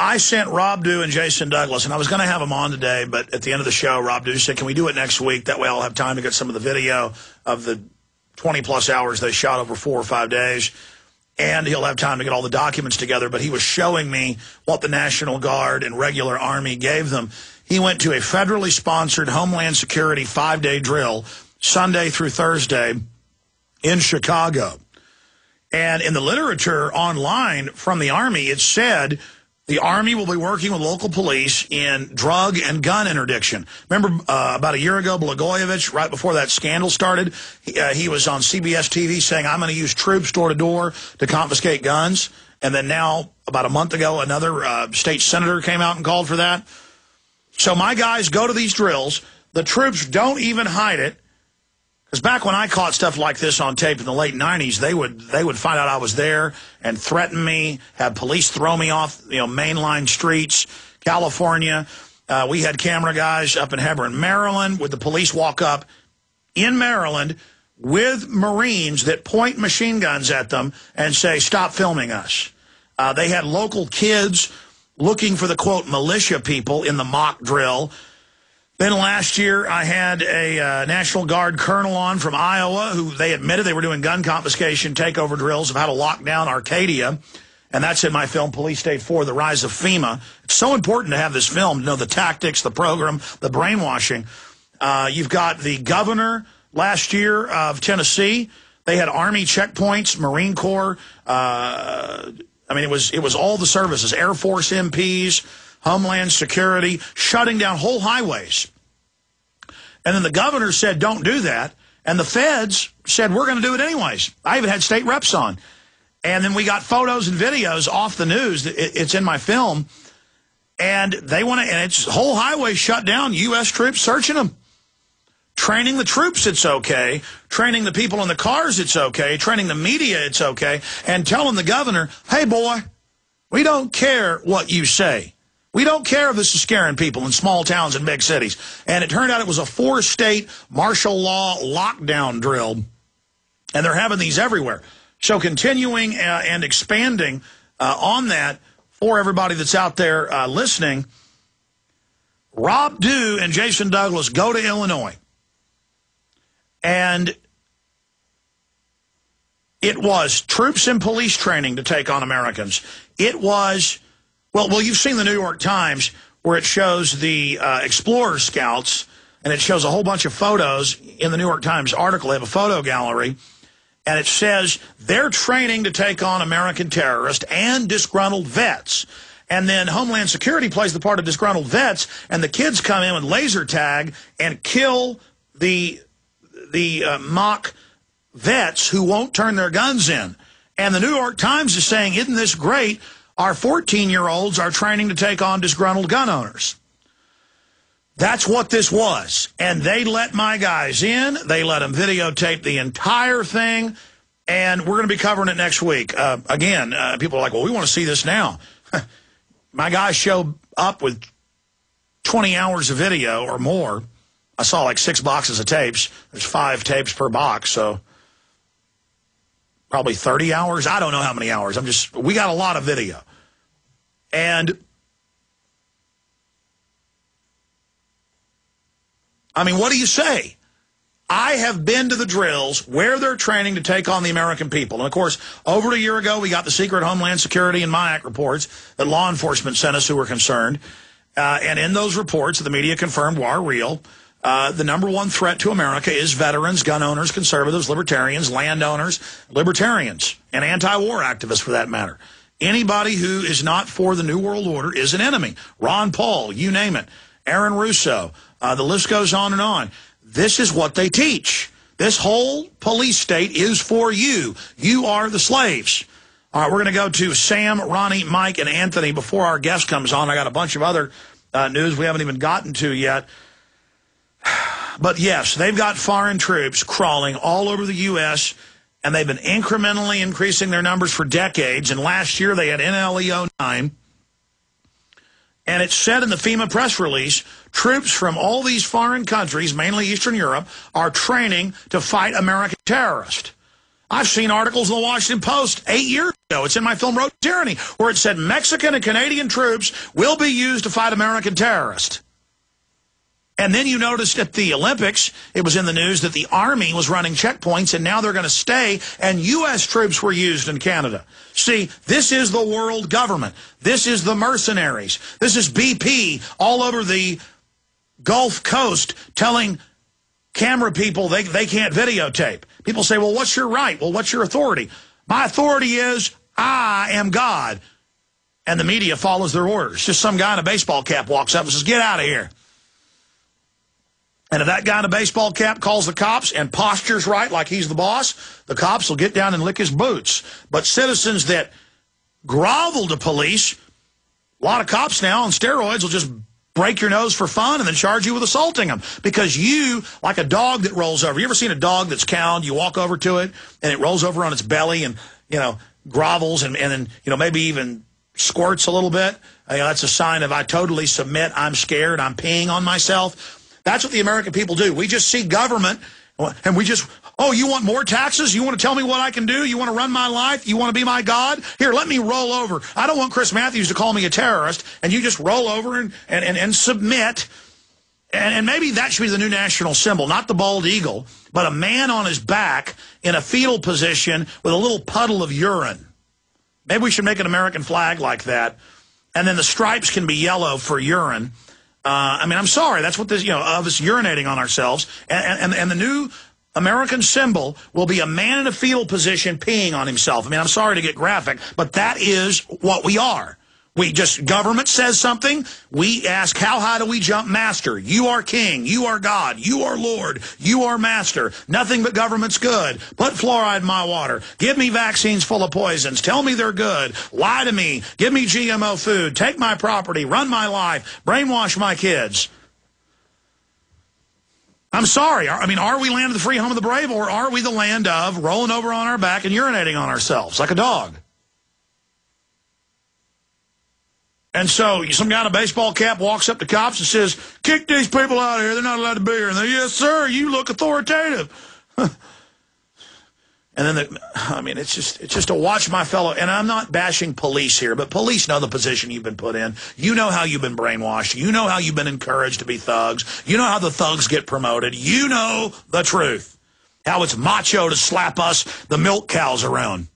I sent Rob Dew and Jason Douglas, and I was going to have them on today, but at the end of the show, Rob Dew said, can we do it next week? That way I'll have time to get some of the video of the 20-plus hours they shot over 4 or 5 days, and he'll have time to get all the documents together. But he was showing me what the National Guard and regular Army gave them. He went to a federally sponsored Homeland Security 5-day drill, Sunday through Thursday, in Chicago. And in the literature online from the Army, it said the Army will be working with local police in drug and gun interdiction. Remember about a year ago, Blagojevich, right before that scandal started, he was on CBS TV saying, I'm going to use troops door to door to confiscate guns. And then now, about a month ago, another state senator came out and called for that. So my guys go to these drills. The troops don't even hide it. Because back when I caught stuff like this on tape in the late 90s, they would find out I was there and threaten me, have police throw me off, mainline streets. California, we had camera guys up in Hebron, Maryland. Would the police walk up in Maryland with Marines that point machine guns at them and say, stop filming us? They had local kids looking for the, quote, militia people in the mock drill. Then last year, I had a National Guard colonel on from Iowa who they admitted they were doing gun confiscation takeover drills of how to lock down Arcadia. And that's in my film, Police State 4, The Rise of FEMA. It's so important to have this film, to know the tactics, the program, the brainwashing. You've got the governor last year of Tennessee. They had Army checkpoints, Marine Corps. It was all the services, Air Force MPs, Homeland Security, shutting down whole highways. And then the governor said, don't do that. And the feds said, we're going to do it anyways. I even had state reps on. And then we got photos and videos off the news. It's in my film. And they want to, and it's whole highway shut down, U.S. troops searching them. Training the troops, it's okay. Training the people in the cars, it's okay. Training the media, it's okay. And telling the governor, hey, boy, we don't care what you say. We don't care if this is scaring people in small towns and big cities. And it turned out it was a 4-state martial law lockdown drill. And they're having these everywhere. So continuing and expanding on that for everybody that's out there listening, Rob Dew and Jason Douglas go to Illinois. And it was troops and police training to take on Americans. It was... Well, you've seen the New York Times where it shows the Explorer Scouts, and it shows a whole bunch of photos in the New York Times article. They have a photo gallery, and it says they're training to take on American terrorists and disgruntled vets. And then Homeland Security plays the part of disgruntled vets, and the kids come in with laser tag and kill the mock vets who won't turn their guns in. And the New York Times is saying, isn't this great? Our 14-year-olds are training to take on disgruntled gun owners. That's what this was. And they let my guys in. They let them videotape the entire thing. And we're going to be covering it next week. Again, people are like, well, we want to see this now. My guys show up with 20 hours of video or more. I saw like 6 boxes of tapes. There's 5 tapes per box, so... probably 30 hours. I don't know how many hours. We got a lot of video. And, what do you say? I have been to the drills where they're training to take on the American people. And, of course, over a year ago, we got the secret Homeland Security and MIAC reports that law enforcement sent us who were concerned. And in those reports, the media confirmed are real. The #1 threat to America is veterans, gun owners, conservatives, libertarians, landowners, libertarians, and anti-war activists, for that matter. Anybody who is not for the New World Order is an enemy. Ron Paul, you name it. Aaron Russo, the list goes on and on. This is what they teach. This whole police state is for you. You are the slaves. All right, we're going to go to Sam, Ronnie, Mike, and Anthony before our guest comes on. I got a bunch of other news we haven't even gotten to yet. But, yes, they've got foreign troops crawling all over the U.S., and they've been incrementally increasing their numbers for decades. And last year they had NLEO 9. And it said in the FEMA press release, troops from all these foreign countries, mainly Eastern Europe, are training to fight American terrorists. I've seen articles in the Washington Post 8 years ago. It's in my film Road to Tyranny, where it said Mexican and Canadian troops will be used to fight American terrorists. And then you noticed at the Olympics, it was in the news that the Army was running checkpoints, and now they're going to stay, and U.S. troops were used in Canada. See, this is the world government. This is the mercenaries. This is BP all over the Gulf Coast telling camera people they can't videotape. People say, well, what's your right? Well, what's your authority? My authority is I am God. And the media follows their orders. Just some guy in a baseball cap walks up and says, get out of here. And if that guy in a baseball cap calls the cops and postures right like he's the boss, the cops will get down and lick his boots. But citizens that grovel to police, a lot of cops now on steroids will just break your nose for fun and then charge you with assaulting them. Because you, like a dog that rolls over. You ever seen a dog that's cowed? You walk over to it and it rolls over on its belly and, grovels and then, maybe even squirts a little bit. That's a sign of I totally submit, I'm scared, I'm peeing on myself. That's what the American people do. We just see government, and we just, oh, you want more taxes? You want to tell me what I can do? You want to run my life? You want to be my God? Here, let me roll over. I don't want Chris Matthews to call me a terrorist, and you just roll over and submit. And maybe that should be the new national symbol, not the bald eagle, but a man on his back in a fetal position with a little puddle of urine. Maybe we should make an American flag like that, and then the stripes can be yellow for urine. I'm sorry. That's what this, of us urinating on ourselves. And the new American symbol will be a man in a fetal position peeing on himself. I'm sorry to get graphic, but that is what we are. Government says something, we ask, how high do we jump? Master. You are king. You are God. You are Lord. You are master. Nothing but government's good. Put fluoride in my water. Give me vaccines full of poisons. Tell me they're good. Lie to me. Give me GMO food. Take my property. Run my life. Brainwash my kids. I'm sorry. Are we land of the free, home of the brave, or are we the land of rolling over on our back and urinating on ourselves like a dog? And so some guy in a baseball cap walks up to cops and says, kick these people out of here. They're not allowed to be here. And they, yes, sir, you look authoritative. And then, it's just to watch my fellow, and I'm not bashing police here, but police know the position you've been put in. You know how you've been brainwashed. You know how you've been encouraged to be thugs. You know how the thugs get promoted. You know the truth. How it's macho to slap us, the milk cows, around.